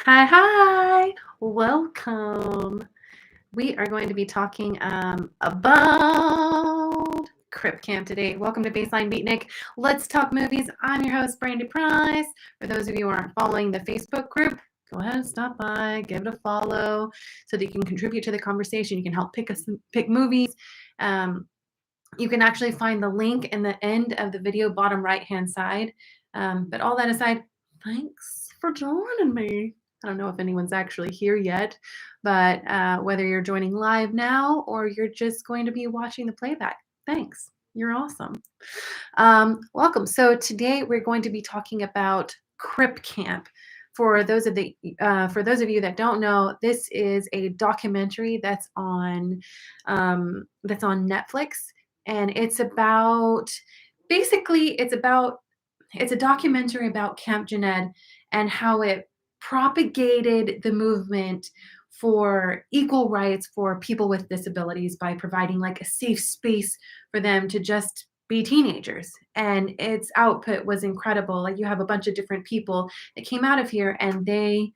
Hi, hi. Welcome. We are going to be talking about Crip Camp today. Welcome to Baseline Beatnik. Let's talk movies. I'm your host, Brandi Price. For those of you who aren't following the Facebook group, go ahead and stop by, give it a follow so that you can contribute to the conversation. You can help pick movies. You can actually find the link in the end of the video, bottom right-hand side. But all that aside, thanks for joining me. I don't know if anyone's actually here yet, but whether you're joining live now or you're just going to be watching the playback, thanks. You're awesome. Welcome. So today we're going to be talking about Crip Camp. For those of you that don't know, this is a documentary that's on Netflix, and it's a documentary about Camp Jened and how it propagated the movement for equal rights for people with disabilities by providing like a safe space for them to just be teenagers. And its output was incredible. Like, you have a bunch of different people that came out of here, and they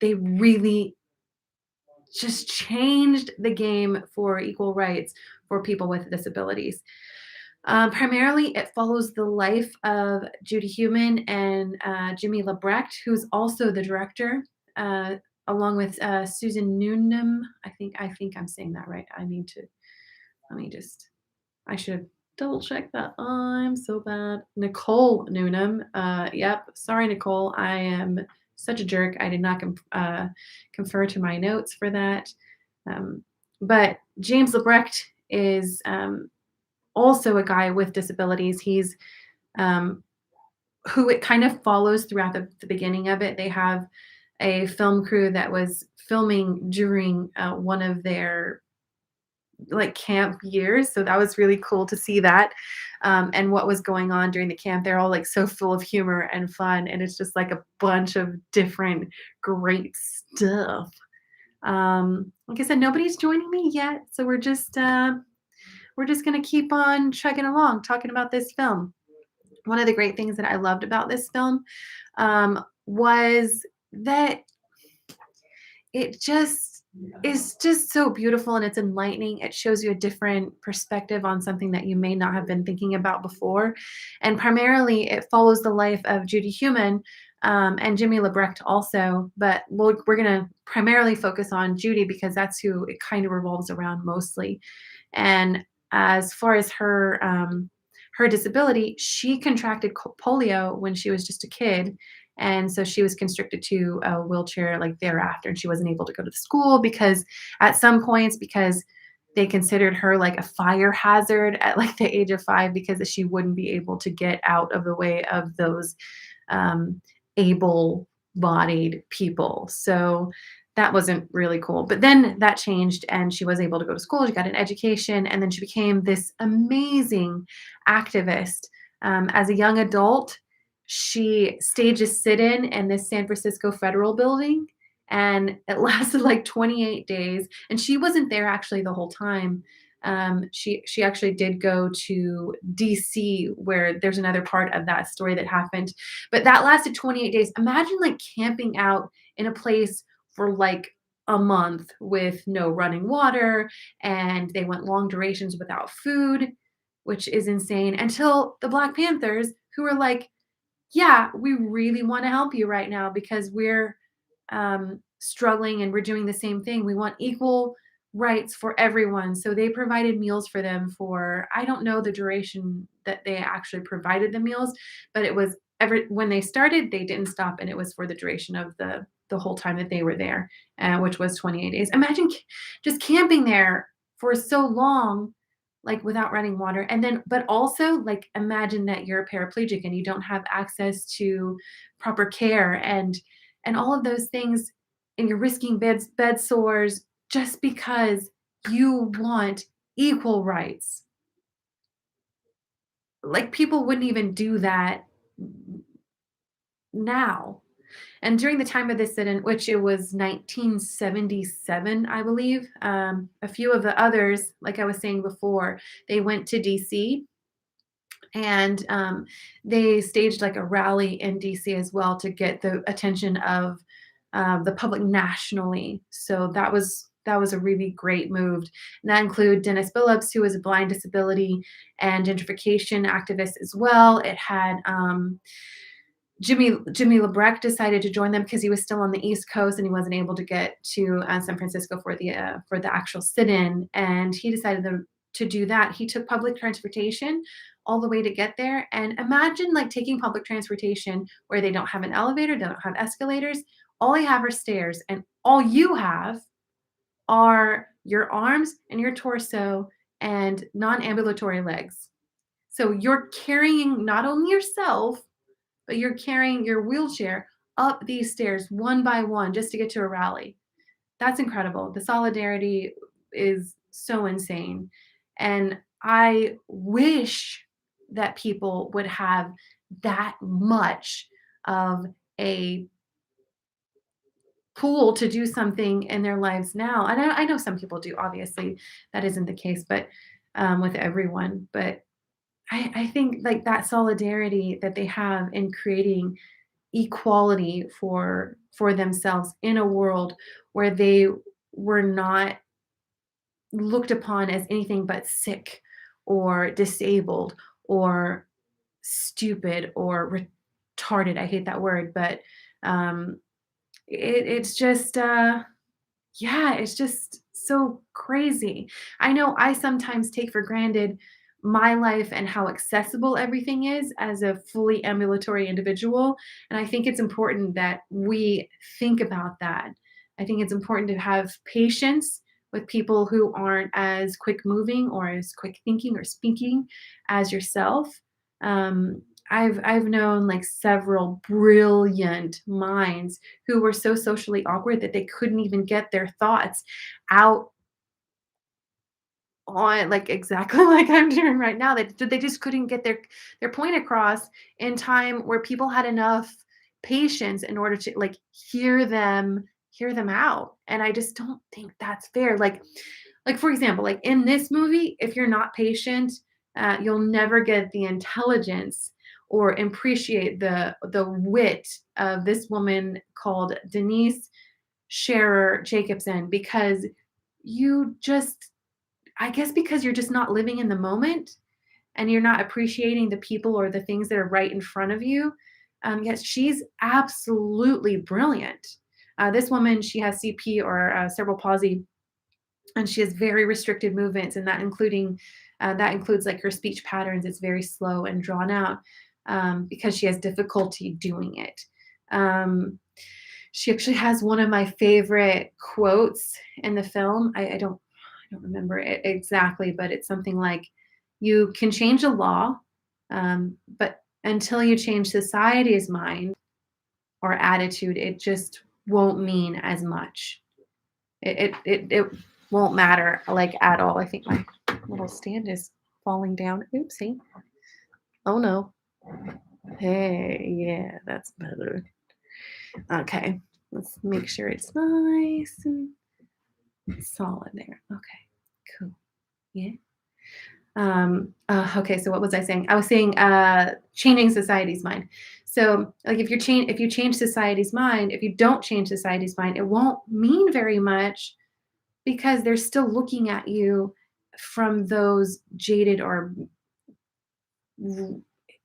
really just changed the game for equal rights for people with disabilities. Primarily, it follows the life of Judy Heumann and Jimmy Labrecht, who's also the director, along with Susan Noonan. I think I'm saying that right. I should double check that. I'm so bad. Nicole Noonan. Yep. Sorry, Nicole. I am such a jerk. I did not confer to my notes for that. But James Labrecht is also a guy with disabilities. He's who it kind of follows throughout the beginning of it. They have a film crew that was filming during one of their like camp years, so that was really cool to see that, and what was going on during the camp. They're all like so full of humor and fun, and it's just like a bunch of different great stuff. Like I said, nobody's joining me yet, so we're just gonna keep on chugging along talking about this film. One of the great things that I loved about this film was that it just is just so beautiful, and it's enlightening. It shows you a different perspective on something that you may not have been thinking about before. And primarily, it follows the life of Judy Heumann and Jimmy Labrecht also. But we're going to primarily focus on Judy because that's who it kind of revolves around mostly. And as far as her disability, she contracted polio when she was just a kid, and so she was constricted to a wheelchair like thereafter, and she wasn't able to go to the school because at some points, because they considered her like a fire hazard at like the age of 5, because she wouldn't be able to get out of the way of those able-bodied people. So that wasn't really cool. But then that changed, and she was able to go to school. She got an education, and then she became this amazing activist. As a young adult, she staged a sit-in in this San Francisco Federal Building, and it lasted like 28 days. And she wasn't there actually the whole time. She actually did go to DC, where there's another part of that story that happened. But that lasted 28 days. Imagine like camping out in a place for like a month with no running water, and they went long durations without food, which is insane, until the Black Panthers, who were like, yeah, we really want to help you right now because we're struggling and we're doing the same thing. We want equal rights for everyone. So they provided meals for them for, I don't know the duration that they actually provided the meals, but it was when they started, they didn't stop, and it was for the duration of the whole time that they were there, which was 28 days. Imagine just camping there for so long, like without running water. And then, but also like imagine that you're a paraplegic and you don't have access to proper care and all of those things, and you're risking bed sores just because you want equal rights. Like, people wouldn't even do that now. And during the time of this sit-in, which it was 1977, I believe, a few of the others, like I was saying before, they went to DC, And they staged like a rally in DC as well to get the attention of the public nationally. So that was a really great move. And that included Dennis Phillips, who was a blind disability and gentrification activist as well. It had Jimmy LeBrecht decided to join them because he was still on the East Coast and he wasn't able to get to San Francisco for the actual sit-in, and he decided to do that. He took public transportation all the way to get there, and imagine like taking public transportation where they don't have an elevator, they don't have escalators, all they have are stairs, and all you have are your arms and your torso and non-ambulatory legs. So you're carrying not only yourself but you're carrying your wheelchair up these stairs one by one just to get to a rally. That's incredible. The solidarity is so insane. And I wish that people would have that much of a pool to do something in their lives now. And I know some people do, obviously, that isn't the case, but with everyone. But I think like that solidarity that they have in creating equality for themselves in a world where they were not looked upon as anything but sick or disabled or stupid or retarded. I hate that word, but um, it's just yeah, it's just so crazy. I know I sometimes take for granted my life and how accessible everything is as a fully ambulatory individual. And I think it's important that we think about that. I think it's important to have patience with people who aren't as quick moving or as quick thinking or speaking as yourself. Um, I've known like several brilliant minds who were so socially awkward that they couldn't even get their thoughts out on like exactly like I'm doing right now. They just couldn't get their point across in time where people had enough patience in order to like hear them out. And I just don't think that's fair. Like for example, like in this movie, if you're not patient, you'll never get the intelligence or appreciate the wit of this woman called Denise Scherer Jacobson because you just I guess because you're just not living in the moment and you're not appreciating the people or the things that are right in front of you. Yes, she's absolutely brilliant. This woman, she has CP or cerebral palsy, and she has very restricted movements, and that includes like her speech patterns. It's very slow and drawn out because she has difficulty doing it. Um, she actually has one of my favorite quotes in the film. I don't remember it exactly, but it's something like, "You can change a law, but until you change society's mind or attitude, it just won't mean as much. It won't matter like at all." I think my little stand is falling down. Oopsie. Oh no. Hey, yeah, that's better. Okay, let's make sure it's nice and solid there. Okay, cool. Yeah. Okay, so what was I saying? I was saying changing society's mind. So like if you change society's mind, if you don't change society's mind, it won't mean very much because they're still looking at you from those jaded or r-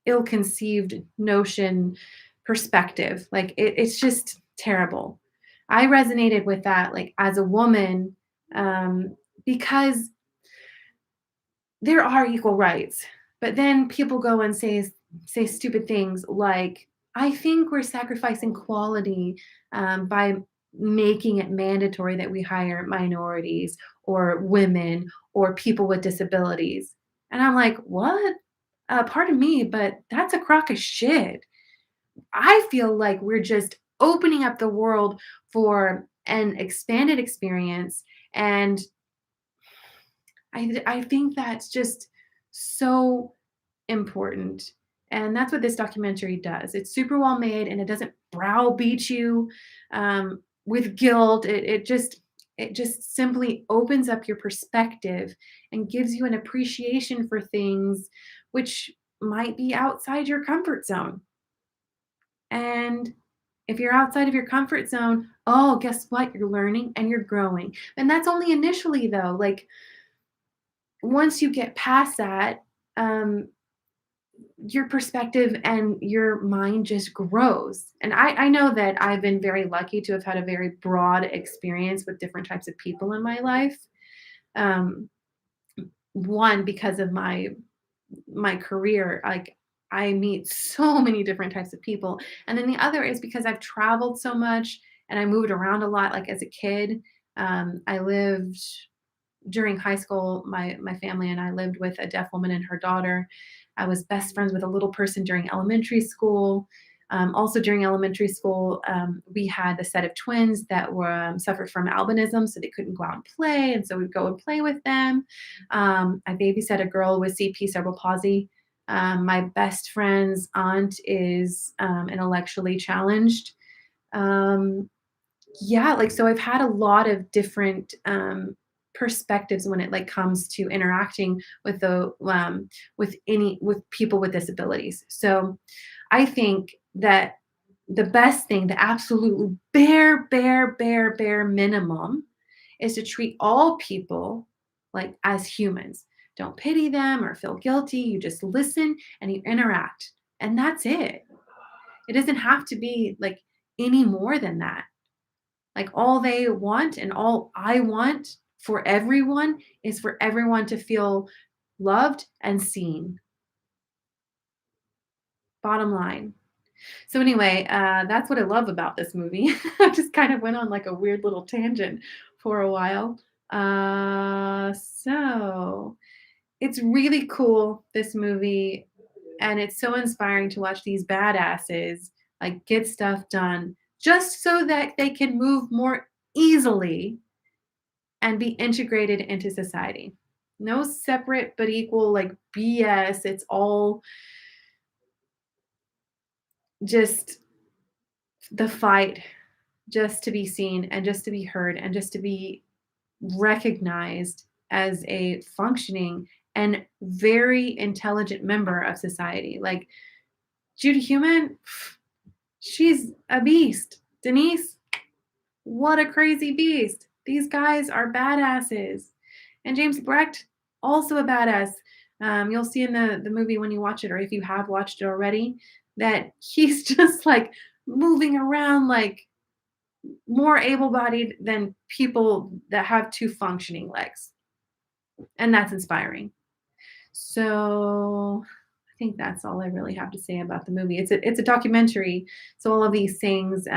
ill-conceived notion perspective. Like it's just terrible. I resonated with that like as a woman because there are equal rights, but then people go and say stupid things like, "I think we're sacrificing quality by making it mandatory that we hire minorities or women or people with disabilities." And I'm like, "What? Pardon me, but that's a crock of shit." I feel like we're just opening up the world for an expanded experience, and I think that's just so important. And that's what this documentary does. It's super well made and it doesn't browbeat you with guilt. It just simply opens up your perspective and gives you an appreciation for things which might be outside your comfort zone. And if you're outside of your comfort zone, oh, guess what? You're learning and you're growing. And that's only initially, though. Like, once you get past that, um, your perspective and your mind just grows. And I know that I've been very lucky to have had a very broad experience with different types of people in my life. Um, one, because of my career, like I meet so many different types of people. And then the other is because I've traveled so much and I moved around a lot. Like as a kid, I lived during high school. My family and I lived with a deaf woman and her daughter. I was best friends with a little person during elementary school. Also during elementary school, we had a set of twins that were suffered from albinism, so they couldn't go out and play, and so we'd go and play with them. I babysat a girl with CP cerebral palsy. My best friend's aunt is intellectually challenged. Um, yeah, like, so I've had a lot of different, perspectives when it, like, comes to interacting with people with disabilities. So, I think that the best thing, the absolute bare minimum is to treat all people, like, as humans. Don't pity them or feel guilty, you just listen and you interact, and that's it. It doesn't have to be, like, any more than that. Like, all they want and all I want for everyone is for everyone to feel loved and seen. Bottom line. So anyway, that's what I love about this movie. I just kind of went on like a weird little tangent for a while. So it's really cool, this movie, and it's so inspiring to watch these badasses like get stuff done just so that they can move more easily and be integrated into society. No separate but equal like BS. It's all just the fight just to be seen and just to be heard and just to be recognized as a functioning and very intelligent member of society. Like Judy Human, she's a beast. Denise, what a crazy beast. These guys are badasses. And James Brecht, also a badass. You'll see in the movie when you watch it, or if you have watched it already, that he's just like moving around like more able bodied than people that have two functioning legs. And that's inspiring. So I think that's all I really have to say about the movie. It's a documentary. So all of these things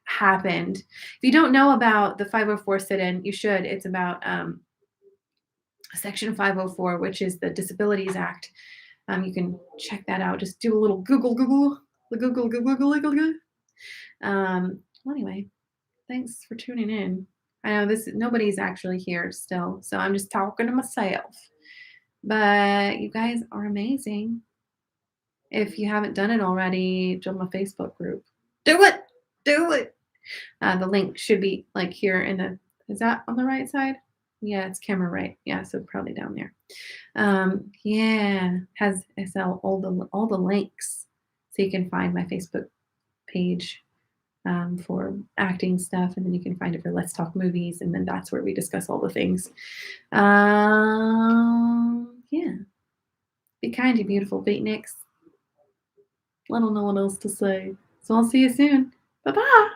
happened. If you don't know about the 504 sit-in, you should. It's about Section 504, which is the Disabilities Act. You can check that out. Just do a little Google. Well, anyway, thanks for tuning in. I know nobody's actually here still, so I'm just talking to myself. But you guys are amazing. If you haven't done it already, join my Facebook group. Do it. Do it. The link should be like here is that on the right side? Yeah, it's camera right. Yeah, so probably down there. Yeah, has all the links, so you can find my Facebook page for acting stuff, and then you can find it for Let's Talk Movies, and then that's where we discuss all the things. Yeah, be kind, you beautiful beatniks. I don't know what else to say, so I'll see you soon. Bye bye.